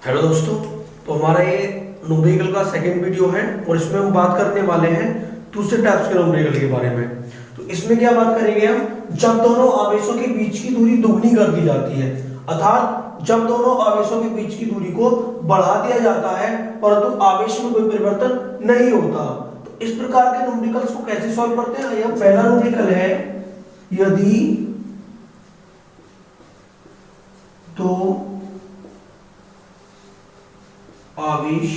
Hello दोस्तों, तो हमारा ये न्यूमेरिकल का सेकंड वीडियो है और इसमें हम बात करने वाले हैं दूसरे टाइप्स के न्यूमेरिकल के बारे में। तो इसमें क्या बात करेंगे हम, जब दोनों आवेशों के बीच की दूरी दुगनी कर दी जाती है, अर्थात जब दोनों आवेशों के बीच की दूरी को बढ़ा दिया जाता है परंतु आवेश में कोई परिवर्तन नहीं होता। तो इस प्रकार के न्यूमेरिकल्स को कैसे सॉल्व करते हैं। यह पहला न्यूमेरिकल है, यदि दो आवेश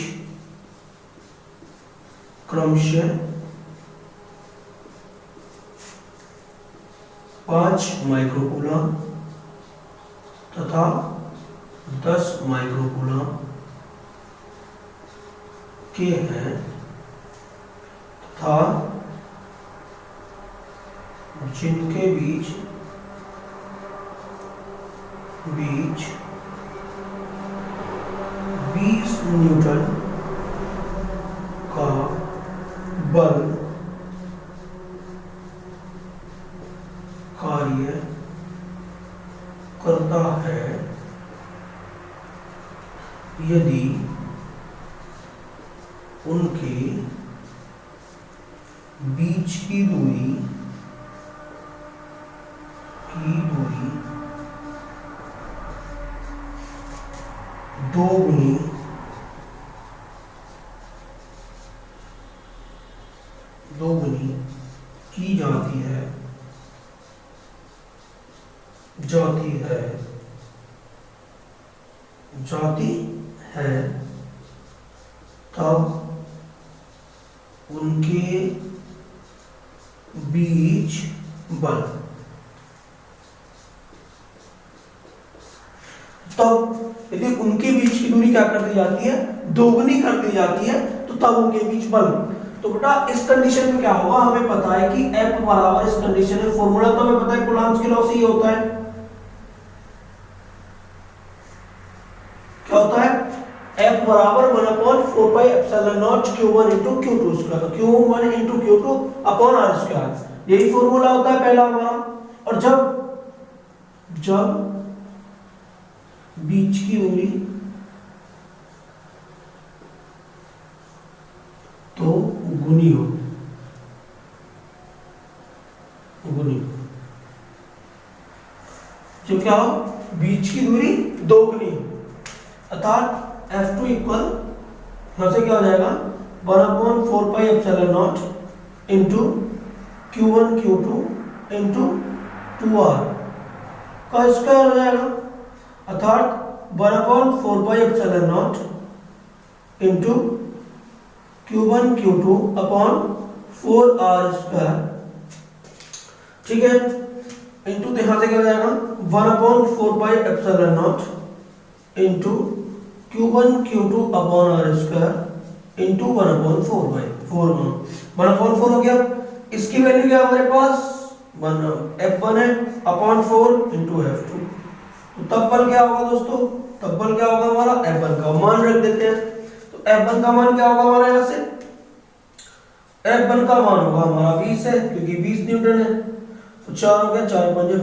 क्रमशः 5 माइक्रोकूलम तथा 10 माइक्रोकूलम के हैं तथा जिनके बीच 20 न्यूटन का बल कार्य करता है, यदि उनके बीच की दूरी दोगुनी की जाती है तब उनके बीच बल, तब यदि उनके बीच की दूरी क्या कर दी जाती है, दोगुनी कर दी जाती है, तो तब उनके बीच बल। तो बेटा इस कंडीशन में क्या होगा, हमें पता है कि F बराबर, इस कंडीशन में फॉर्मूला तो हमें पता है, कूलम्ब के लॉ से ही होता है। क्या होता है, F बराबर 1/4 pi epsilon not Q1 into Q2 square, Q1 into Q2 upon R square, यही फॉर्मूला होता है पहला हमारा। और जब बीच की दूरी तो गुनी हो, जो क्या हो, बीच की दूरी दोगुनी, अर्थात F2 इक्वल यहां से क्या हो जाएगा 1/4 pi epsilon not into Q1 Q2 into 2R का स्क्वायर हो जाएगा, अर्थात 1/4 pi epsilon not into Q1 Q2 upon 4R square, ठीक है, इंटू यहां से क्या हो जाएगा 1/4 pi epsilon not into Q1 Q2 upon R square into 1/4 पाई 1/4 हो गया। इसकी वैल्यू क्या हमारे पास F1 है अपॉन 4 इंटू F2। तो तब बल क्या होगा दोस्तों, तब बल क्या होगा हमारा, F1 का मान रख देते हैं। तो F1 का मान क्या होगा हमारा, यहां से F1 का मान होगा हमारा 20 है, क्योंकि 20 न्यूटन है। तो 4 हो गया, 4 5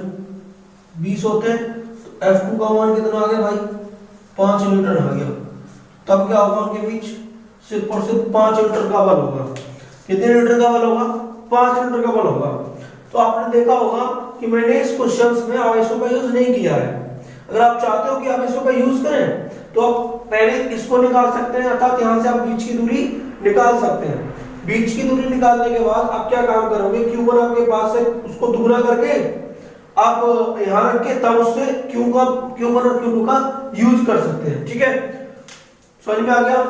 20 होते हैं। तो F2 का मान कितना आ गया भाई, 5 न्यूटन आ गया। तब क्या होगा उनके बीच, सिर्फ और सिर्फ 5 न्यूटन का बल होगा। कितने न्यूटन का बल होगा, 5 न्यूटन का बल होगा। तो आपने देखा होगा कि मैंने इस क्वेश्चंस में आवेशों का यूज नहीं किया है। अगर आप चाहते हो कि आवेशों का यूज करें तो आप पहले इसको निकाल सकते हैं, अर्थात यहां से आप बीच की दूरी निकाल सकते हैं। बीच की दूरी निकालने के बाद आप क्या काम करोगे, Q1 आपके पास है, उसको दुगना करके आप यहां रख के तब उससे Q1 और Q2 का यूज कर सकते हैं, ठीक है, समझ में आ गया।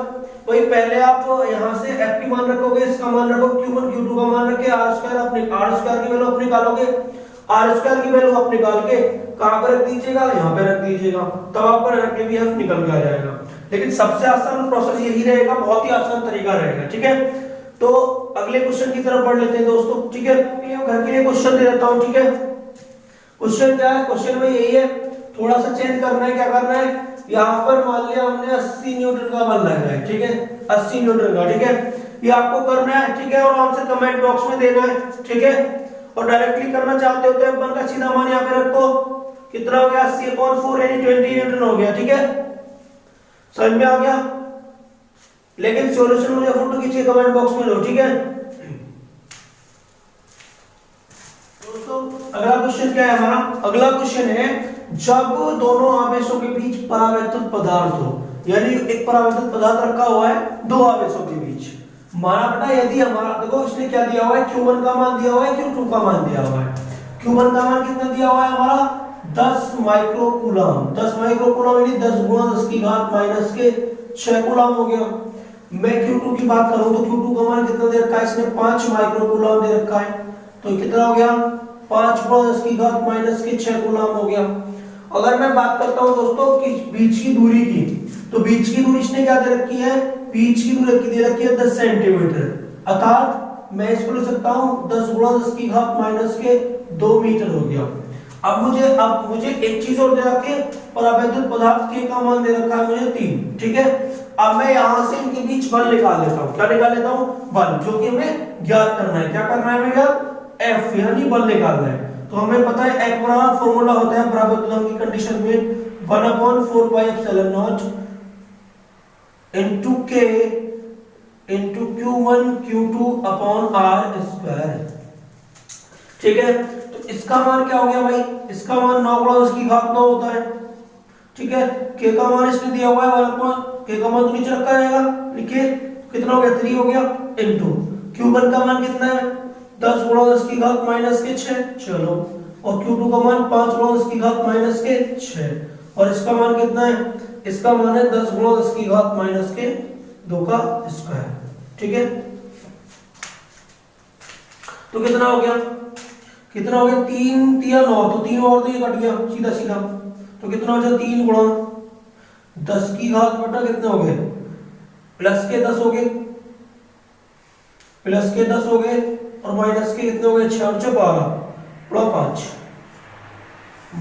वही पहले आप यहां से F की मान रखोगे, इसका मान रखोगे, Q1 Q2 का मान रख के R स्क्वायर की वैल्यू आप निकालोगे, R स्क्वायर की वैल्यू आप निकाल के कहां पर रख दीजिएगा, यहां पे रख दीजिएगा, तब आपका डायरेक्टली भी F निकल के आ जाएगा। लेकिन सबसे आसान प्रोसेस यही रहेगा, बहुत ही आसान तरीका रहेगा, ठीक है। तो अगले क्वेश्चन की तरफ बढ़ लेते हैं दोस्तों, ठीक है। घर के लिए क्वेश्चन दे देता हूं, ठीक है। क्वेश्चन क्या है, क्वेश्चन में यही है, थोड़ा सा चेंज करना है। क्या करना है, यहाँ पर मान लिया हमने 80 न्यूटन का बल लग रहा है, ठीक है, 80 न्यूटन का, ठीक है, ये आपको करना है, ठीक है, और आंसर कमेंट बॉक्स में देना है, ठीक है। और डायरेक्टली करना चाहते हो तो F1 का सीधा मान यहाँ पे रखो, कितना हो गया 80/4 यानी 20 न्यूटन हो गया, ठीक है। समझ में आ गया? लेकिन सॉल्यूशन मुझे फोटो खींच के कमेंट बॉक्स में दो, ठीक है दोस्तों। अगला क्वेश्चन क्या है हमारा? अगला क्वेश्चन है जब दोनों आवेशों के बीच परावर्तित पदार्थ हो, यानी एक परावर्तित पदार्थ रखा हुआ है दो आवेशों के बीच। माना बेटा यदि हमारा, देखो इसने क्या दिया हुआ है, Q1 का मान दिया हुआ है, Q2 का मान दिया हुआ है। Q1 का मान कितना दिया हुआ है हमारा? 10 माइक्रोकूलम। 10 माइक्रोकूलम यानी 10 गुणा 10 की घात माइनस के 6 कूलम हो गया। मैं Q2 की बात करूं तो Q2 का मान कितना दे रखा है इसने? 5 माइक्रोकूलम दे रखा है। तो कितना हो गया? 5 गुणा 10 की घात माइनस के 6 कूलम हो गया। अगर मैं बात करता हूं दोस्तों कि बीच की दूरी की, तो बीच की दूरी इसने क्या दे रखी है? बीच की दूरी दे रखी है 10 सेंटीमीटर, अर्थात मैं इसको लिख सकता हूं 10 गुणा 10 की घात माइनस के 2 मीटर हो गया। अब मुझे एक चीज और दे रखी है, परावैद्युत पदार्थ के का मान दे रखा है मुझे 3, ठीक है। अब मैं यहां से इनके बीच बल निकाल लेता हूं। क्या निकाल लेता हूं? बल, जो कि हमें ज्ञात करना है। क्या करना है हमें ज्ञात? F, यानी बल निकालना है। तो हमें पता है F बराबर फॉर्मूला होता है परावैद्युत की कंडीशन में 1/4 pi epsilon not into K into Q1 Q2 upon R square, ठीक है। तो इसका मान क्या हो गया भाई? इसका मान 9 गुणा 10 की घात 9 होता है, ठीक है। K का मान इसने दिया हुआ है 1/, K का मान तो नीचे रखा जाएगा, लिखिए कितना हो गया? 3 हो गया, इनटू Q1 का मान कितना है? 10 गुणा 10 की घात माइनस के 6, चलो, और Q2 का मान 5 गुणा 10 की घात माइनस के 6, और इसका मान कितना है? इसका मान है 10 गुणा 10 की घात माइनस के 2 का स्क्वायर, ठीक है। तो कितना हो गया? कितना हो गया? 3 3 9, तो 3 और तो ये कट गया सीधा सीधा, तो कितना हो जाए? 3 गुणा 10 की घात बटा कितने हो गए? प्लस के 10 हो गए, प्लस के 10 हो गए, और माइनस के कितने हो गए? 6 और 12 बड़ा 5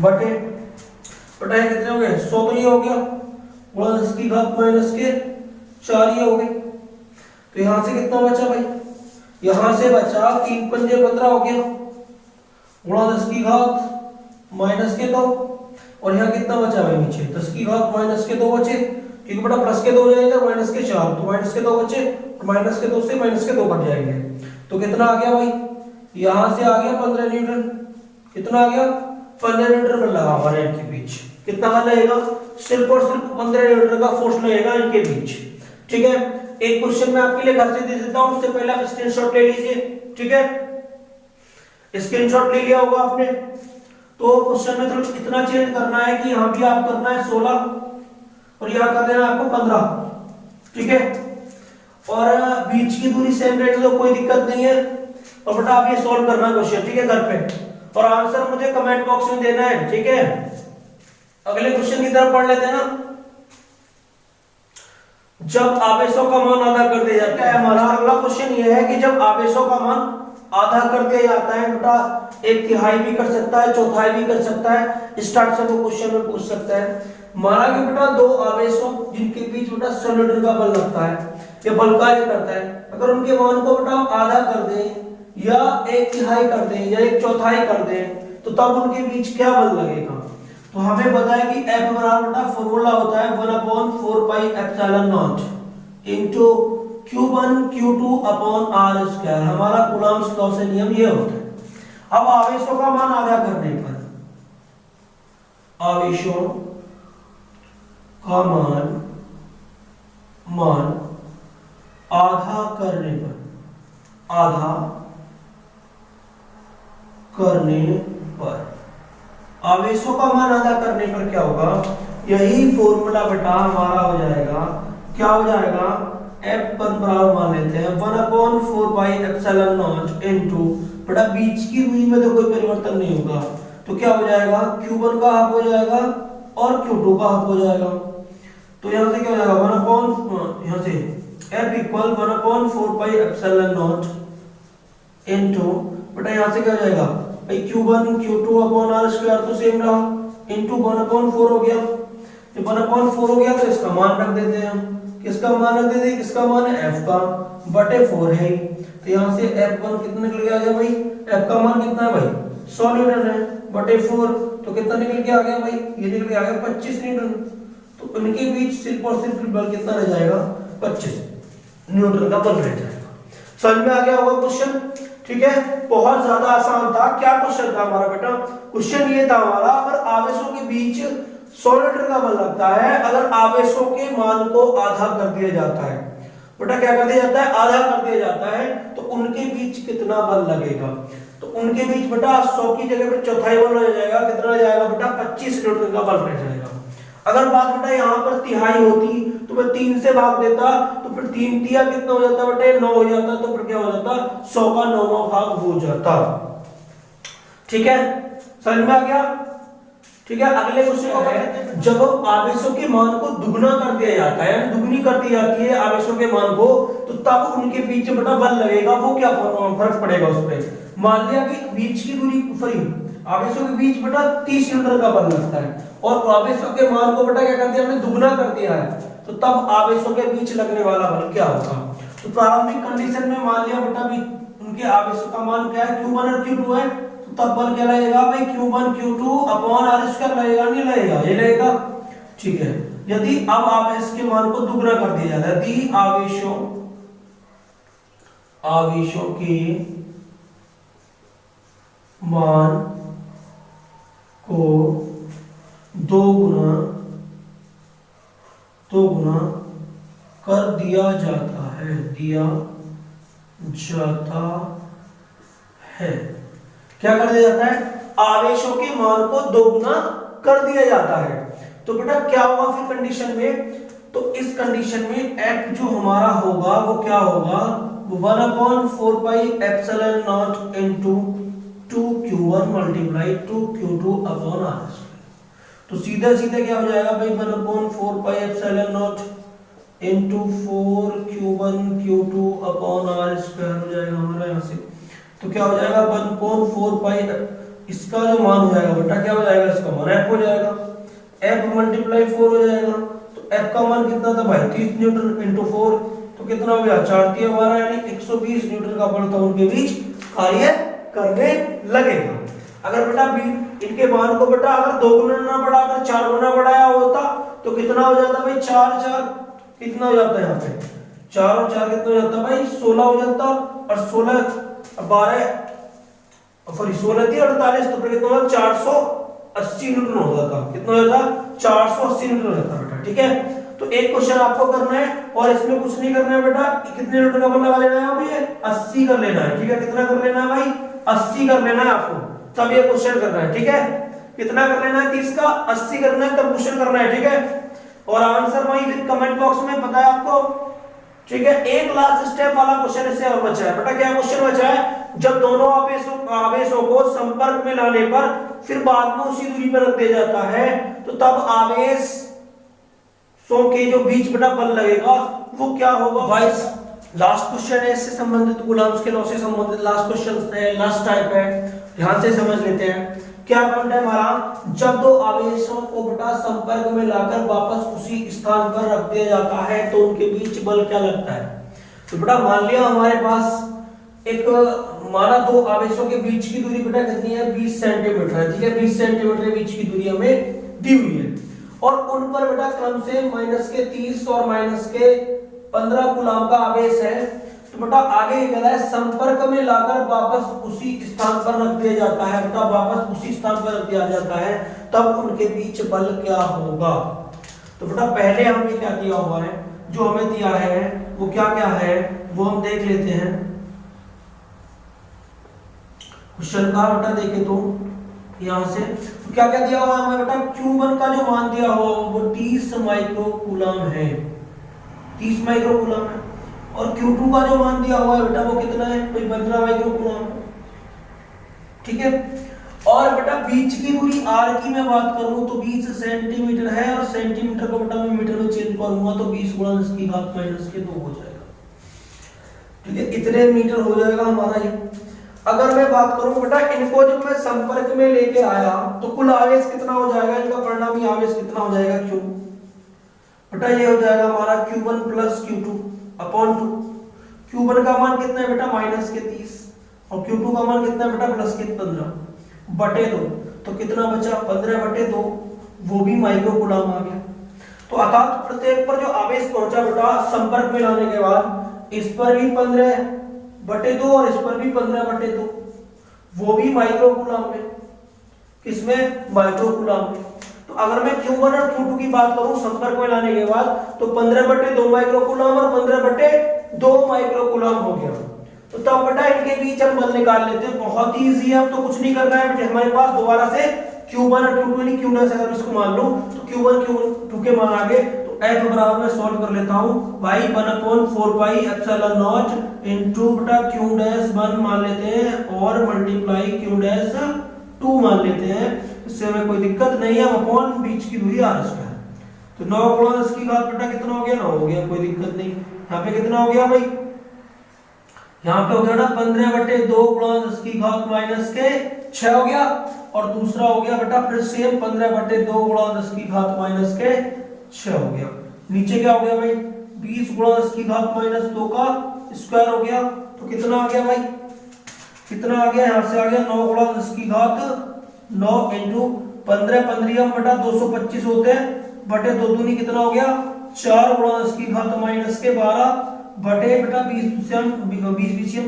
बटे बटा कितने हो गए? 100, तो ये हो गया गुणा 10 की घात माइनस के 4 ये हो गए। तो यहां से कितना बचा भाई? यहां से बचा 3 पंजे 15 हो गया, गुणा 10 की घात माइनस के 2, और यहाँ कितना बचा भाई? नीचे 10 की घात माइनस के 2 बचे, क्योंकि बड़ा प्लस के 2 हो जाएगा, माइनस के 4, तो माइनस के 2 बचे, और माइनस के 2 से माइनस के 2 कट जाएंगे। तो कितना आ गया भाई? यहां से आ गया 15 न्यूटन। कितना आ गया? 15 न्यूटन बल लगा हमारे इनके बीच। कितना बल लगेगा? सिर्फ और सिर्फ 15 न्यूटन का फोर्स लगेगा इनके बीच, ठीक है। एक क्वेश्चन मैं आपके लिए घर से दे देता हूं, उससे पहले आप स्क्रीनशॉट ले लीजिए, ठीक है। स्क्रीनशॉट ले लिया होगा आपने। तो क्वेश्चन में थोड़ा इतना चेंज करना है कि यहां भी आप करना है 16 और यहां कर देना आपको 15, ठीक है। और बीच की दूरी सेम रहेगी तो कोई दिक्कत नहीं है। और बेटा आप ये सॉल्व करना क्वेश्चन, ठीक है, घर पे, और आंसर मुझे कमेंट बॉक्स में देना है, ठीक है। अगले क्वेश्चन की तरफ पढ़ लेते हैं ना। जब आवेशों का मान आधा कर दिया जाता है, हमारा अगला क्वेश्चन ये है कि जब आवेशों का मान आधा कर दिया जाता है, बेटा 1/3 भी कर सकता है, 1/4 भी कर सकता है, स्टार्ट से वो क्वेश्चन में पूछ सकता है। माना कि बेटा दो आवेशों जिनके बीच बेटा 100 न्यूटन का बल लगता है, ये बल कार्य करता है, अगर उनके मान को बेटा आधा कर दें या 1/3 कर दें या 1/4 कर दें, तो तब उनके बीच क्या बल लगेगा? तो हमें पता है कि F बराबर बेटा फॉर्मूला होता है 1/4 pi epsilon not into Q1 Q2 upon R square. हमारा कूलम्ब्स लॉ से नियम ये होता है। अब आवेशों का मान आधा करने पर, आवेशों का मान आधा करने पर, आधा करने पर, आवेशों का मान आधा करने पर क्या होगा? यही फॉर्मूला बेटा हमारा हो जाएगा, क्या हो जाएगा? F पर बराबर मान लेते हैं 1/4 पाई एप्सिलॉन नॉट इनटू बेटा बीच की दूरी में तो कोई परिवर्तन नहीं होगा, तो क्या हो जाएगा? Q1 का हाफ हो जाएगा और Q2 का हाफ हो जाएगा। तो यहां से क्या हो जाएगा? यहां से F equal 1/4 pi epsilon not into बेटा यहां से क्या हो जाएगा भाई? Q1 Q2 upon R square तो सेम रहा, इनटू 1/4 हो गया। जब 1/4 हो गया तो इसका मान रख देते हैं हम। किसका मान रख देते हैं? किसका मान है? F का, बटे 4 है। तो यहां से F1 कितना निकल के आ गया भाई? F का मान कितना है भाई? 100 न्यूटन है, बटे 4, तो कितना निकल के आ गया भाई? ये निकल के आ गया 25 न्यूटन। तो तो उनके बीच सिर्फ और सिर्फ बल कितना रह जाएगा, 25 न्यूटन का बल रह जाएगा। समझ में आ गया होगा क्वेश्चन, ठीक है। बहुत ज्यादा आसान था। क्या क्वेश्चन था हमारा बेटा, क्वेश्चन ये था हमारा, अगर आवेशों के बीच 100 न्यूटन का बल लगता है, अगर आवेशों के मान को आधा कर दिया जाता है, बेटा क्या कर दिया जाता है, आधा कर दिया जाता है, तो उनके बीच कितना बल लगेगा। तो उनके बीच बेटा 100 की जगह पर चौथाई बल रह जाएगा, कितना रह जाएगा बेटा, 25 न्यूटन का बल रह जाएगा। अगर बात बेटा यहाँ पर तिहाई होती तो मैं 3 से भाग देता, तो फिर 3 तिया कितना हो जाता बेटा, 9 हो जाता, तो फिर क्या हो जाता, 100 का 9वां भाग हो जाता। ठीक है, समझ में आ गया। ठीक है, अगले क्वेश्चन को है, जब आवेशों के मान को दुगना कर दिया जाता है, यानी दुगनी कर दी जाती है आवेशों के मान को, तो तब उनके बीच बेटा बल लगेगा, वो क्या फर्क पड़ेगा उस पर। मान लिया कि बीच की दूरी फ्री, आवेशों के बीच बेटा 30 न्यूटन का बल लगता है, और आवेशों के मान को बेटा क्या कर दिया हमने, दुगना कर दिया है, तो तब आवेशों के बीच लगने वाला बल क्या होगा। तो प्रारंभिक कंडीशन में मान लिया बेटा भी उनके आवेशों का मान क्या है, Q1 और Q2 है, तो तब बल क्या लगेगा भाई, Q1 Q2 upon r square लगेगा, नहीं लगेगा, ये लगेगा। ठीक है, यदि अब आवेश के मान को दुगना कर दिया जाता है, यदि आवेशों के मान को दो गुना कर दिया जाता है, क्या कर दिया जाता है, आवेशों के मान को दोगुना कर दिया जाता है, तो बेटा क्या होगा फिर कंडीशन में, तो इस कंडीशन में F जो हमारा होगा वो क्या होगा, 1/4 pi epsilon not into 2q1 multiply 2q2 upon r square. तो सीधा सीधा क्या हो जाएगा भाई, 1/4 pi epsilon not into 4q1 q2 upon r square हो जाएगा हमारा यहाँ से। तो क्या हो जाएगा 1/4 पाई, इसका जो मान हो जाएगा बेटा क्या हो जाएगा, इसका मान f हो जाएगा, f मल्टीप्लाई 4 हो जाएगा, तो f का मान कितना था भाई 30 न्यूटन इनटू 4, तो कितना हो गया 4 3 हमारा, यानी 120 न्यूटन का बल था उनके बीच कार्य करने लगेगा। अगर बेटा इनके मान को बेटा अगर 2 गुना ना बढ़ाकर 4 गुना बढ़ाया होता तो कितना हो जाता भाई, 4 4 कितना हो जाता है यहाँ पे, 4 और 4 कितना हो जाता भाई 16 हो जाता, और 16 12 सॉरी 16 थी 48, तो फिर कितना होगा 480 न्यूटन हो जाता, कितना हो जाता 480 न्यूटन हो जाता बेटा। ठीक है, तो एक क्वेश्चन आपको करना है और इसमें कुछ नहीं करना है बेटा, कितने न्यूटन का बल लगा लेना है अभी 80 कर लेना है। ठीक है, कितना कर लेना है भाई 80 कर लेना है आपको, तब ये क्वेश्चन करना है। ठीक है, कितना कर लेना है 30 का 80 करना है, तब क्वेश्चन करना है। ठीक है, और आंसर वही फिर कमेंट बॉक्स में बताया आपको। ठीक है, एक लास्ट स्टेप वाला क्वेश्चन इससे और बचा है बेटा, क्या क्वेश्चन बचा है, जब दोनों आवेशों को संपर्क में लाने पर फिर बाद में उसी दूरी पर रख दिया जाता है, तो तब आवेशों के जो बीच बेटा बल लगेगा वो क्या होगा। गाइस लास्ट क्वेश्चन है इससे संबंधित, कूलम्ब्स के लॉ से संबंधित लास्ट क्वेश्चन है, लास्ट टाइप है, ध्यान से समझ लेते हैं। क्या पॉइंट है हमारा, जब दो आवेशों को बेटा संपर्क में लाकर वापस उसी स्थान पर रख दिया जाता है तो उनके बीच बल क्या लगता है। तो बेटा मान लिया हमारे पास एक हमारा दो आवेशों के बीच की दूरी बेटा कितनी है 20 सेंटीमीटर है। ठीक है, 20 सेंटीमीटर बीच की दूरी हमें दी हुई है, और उन पर बेटा क्रम से -30 और -15 कूलम्ब का आवेश है। तो बेटा आगे ये कहता है संपर्क में लाकर वापस उसी स्थान पर रख दिया जाता है, बेटा वापस उसी स्थान पर रख दिया जाता है, तब उनके बीच बल क्या होगा। तो बेटा पहले हमने क्या दिया हुआ है, जो हमें दिया है वो क्या क्या है वो हम देख लेते हैं। क्वेश्चन का बेटा देखे तो यहां से तो क्या क्या दिया हुआ है हमें बेटा, Q1 का जो मान दिया हुआ वो 30 माइक्रो कूलम्ब है, 30 माइक्रो कूलम्ब है, और Q2 का जो मान दिया हुआ है बेटा वो कितना है, कोई 15 माइक्रो कूलम्ब। ठीक है, और बेटा बीच की दूरी r की मैं बात करूं तो 20 सेंटीमीटर है, और सेंटीमीटर को बेटा मैं मीटर में चेंज करूंगा तो 20 गुणा इसकी घात -2 हो जाएगा। ठीक है, इतने मीटर हो जाएगा हमारा ये। अगर मैं बात करूं बेटा इनको जब मैं संपर्क में लेके आया तो कुल आवेश कितना हो जाएगा, इनका परिणामी आवेश कितना हो जाएगा Q, बेटा ये हो जाएगा हमारा Q1 + Q2 अपॉन 2। Q1 का मान कितना है बेटा -30, और Q2 का मान कितना है बेटा +15 बटे 2, तो कितना बचा 15/2, वो भी माइक्रो कूलम्ब आ गया। तो तो अर्थात प्रत्येक पर जो आवेश पहुंचा बेटा संपर्क में लाने के बाद इस पर भी 15/2 और इस पर भी 15/2, वो भी माइक्रो कूलम में, किसमें, माइक्रो कूलम में। तो अगर मैं Q1 और Q2 की बात करूं संपर्क में लाने के बाद, तो 15/2 माइक्रो कूलम और 15/2 माइक्रो कूलम हो गया। तो तब बेटा इनके बीच हम बल निकाल लेते हैं, बहुत ही इजी है, अब तो कुछ नहीं करना है बेटे हमारे पास। दोबारा से Q1 और Q2 यानी Q' अगर इसको मान लूं तो Q1 Q2 के मान आगे, तो F बराबर मैं सॉल्व कर लेता हूं, y 1/4πε0 इनटू बेटा Q' मान लेते हैं और मल्टीप्लाई Q' मान लेते हैं, इससे हमें कोई दिक्कत नहीं है, अपॉन बीच की दूरी r स्क्वायर। तो 9 गुणा 10 की घात बेटा कितना हो गया, 9 हो गया, कोई दिक्कत नहीं। यहाँ पे कितना हो गया भाई, यहाँ पे हो गया बेटा 15/2 गुणा 10 की घात माइनस के 6 हो गया, और दूसरा हो गया बेटा फिर सेम 15/2 गुणा 10 की घात माइनस के 6 हो गया। नीचे क्या हो गया भाई, 20 गुणा 10 की घात माइनस 2 का स्क्वायर हो गया। तो कितना आ गया भाई, कितना आ गया, यहाँ से आ गया 9 गुणा 10 की घात 9 इंटू 15, 15 बेटा 225 होते हैं, बटे 2 दूनी कितना हो गया 4 गुणा 10 की घात माइनस के 12 बटे बेटा 20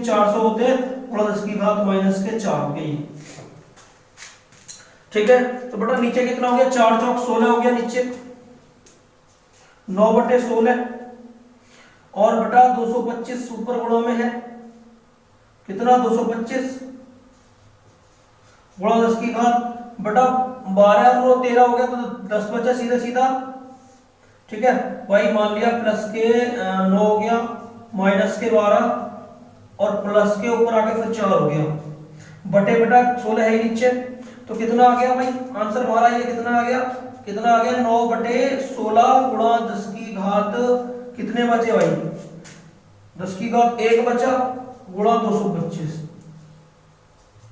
400 होते हैं, गुणा 10 की घात माइनस के 4 हो गई। ठीक है, तो बेटा नीचे कितना हो गया, 4 चौक 16 हो गया, नीचे 9/16 और बेटा 225 ऊपर गुणा में है, कितना 225 गुणा 10 की घात बेटा 12 और 13 हो गया, तो 10 बचा सीधा सीधा। ठीक है, y मान लिया प्लस के 9 हो गया माइनस के 12 और प्लस के ऊपर आगे फिर 4 हो गया, बटे बेटा 16 है नीचे। तो कितना आ गया भाई, आंसर हमारा ये कितना आ गया, कितना आ गया 9/16 गुणा 10 की घात, कितने बचे भाई 10 की घात 1 बचा गुणा 225,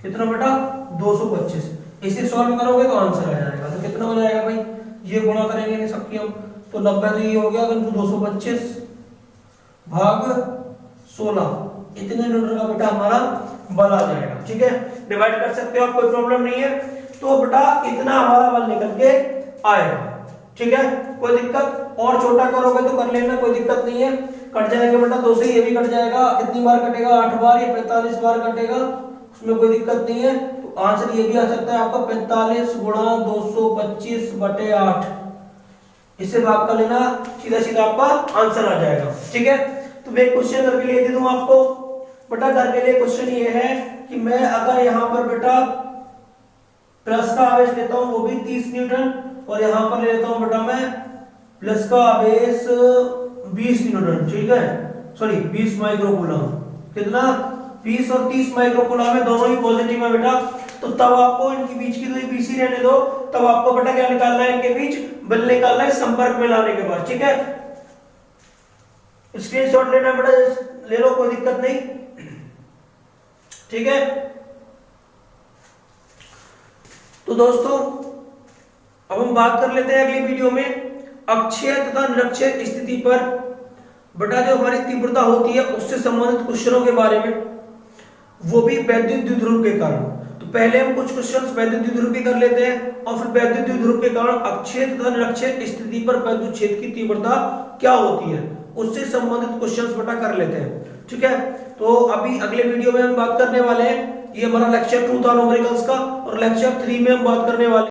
कितना बेटा 225। इसे सॉल्व करोगे तो आंसर आ जाएगा। तो कितना हो जाएगा भाई, ये गुणा करेंगे नहीं सबकी हम, तो 90 तो ये हो गया 225 भाग 16, इतने न्यूटन का बेटा हमारा बल आ जाएगा। ठीक है, डिवाइड कर सकते हो आप, कोई प्रॉब्लम नहीं है। तो बेटा इतना हमारा बल निकल के आएगा। ठीक है, कोई दिक्कत, और छोटा करोगे तो कर लेना, कोई दिक्कत नहीं है। कट जाएगा बेटा 2 से, ये भी कट जाएगा, कितनी बार कटेगा 8 बार या 45 बार कटेगा, उसमें कोई दिक्कत नहीं है। तो आंसर ये भी आ सकता है आपका 45 गुणा 225 बटे 8, इससे भाग कर लेना, सीधा सीधा आपका आंसर आ जाएगा। ठीक है, तो मैं क्वेश्चन करके ले दे दूं आपको बेटा। घर के लिए क्वेश्चन ये है कि मैं अगर यहाँ पर बेटा प्लस का आवेश लेता हूँ वो भी 30 न्यूटन, और यहाँ पर ले लेता हूँ बेटा मैं प्लस का आवेश 20 न्यूटन, ठीक है, सॉरी 20 माइक्रो कूलम, कितना 20 और 30 माइक्रो कूलम है, दोनों ही पॉजिटिव है बेटा। तो तब आपको इनके बीच की दूरी BC रहने दो, तब आपको बेटा क्या निकालना है, इनके बीच बल निकालना है संपर्क में लाने के बाद। ठीक है, स्क्रीनशॉट लेना बेटा, ले लो, कोई दिक्कत नहीं। ठीक है, तो दोस्तों अब हम बात कर लेते हैं अगली वीडियो में अक्षीय तथा निरक्षीय स्थिति पर बेटा जो हमारी तीव्रता होती है उससे संबंधित क्वेश्चनों के बारे में, वो भी वैद्युत द्विध्रुव के कारण। तो पहले हम कुछ क्वेश्चंस वैद्युत द्विध्रुव के कर लेते हैं, और फिर वैद्युत द्विध्रुव के कारण अक्षीय तथा निरक्षीय स्थिति पर विद्युत क्षेत्र की तीव्रता क्या होती है उससे संबंधित क्वेश्चंस बेटा कर लेते हैं। ठीक है, तो अभी अगले वीडियो में हम बात करने वाले हैं, ये हमारा लेक्चर 2 था न्यूमेरिकल्स का, और लेक्चर 3 में हम बात करने वाले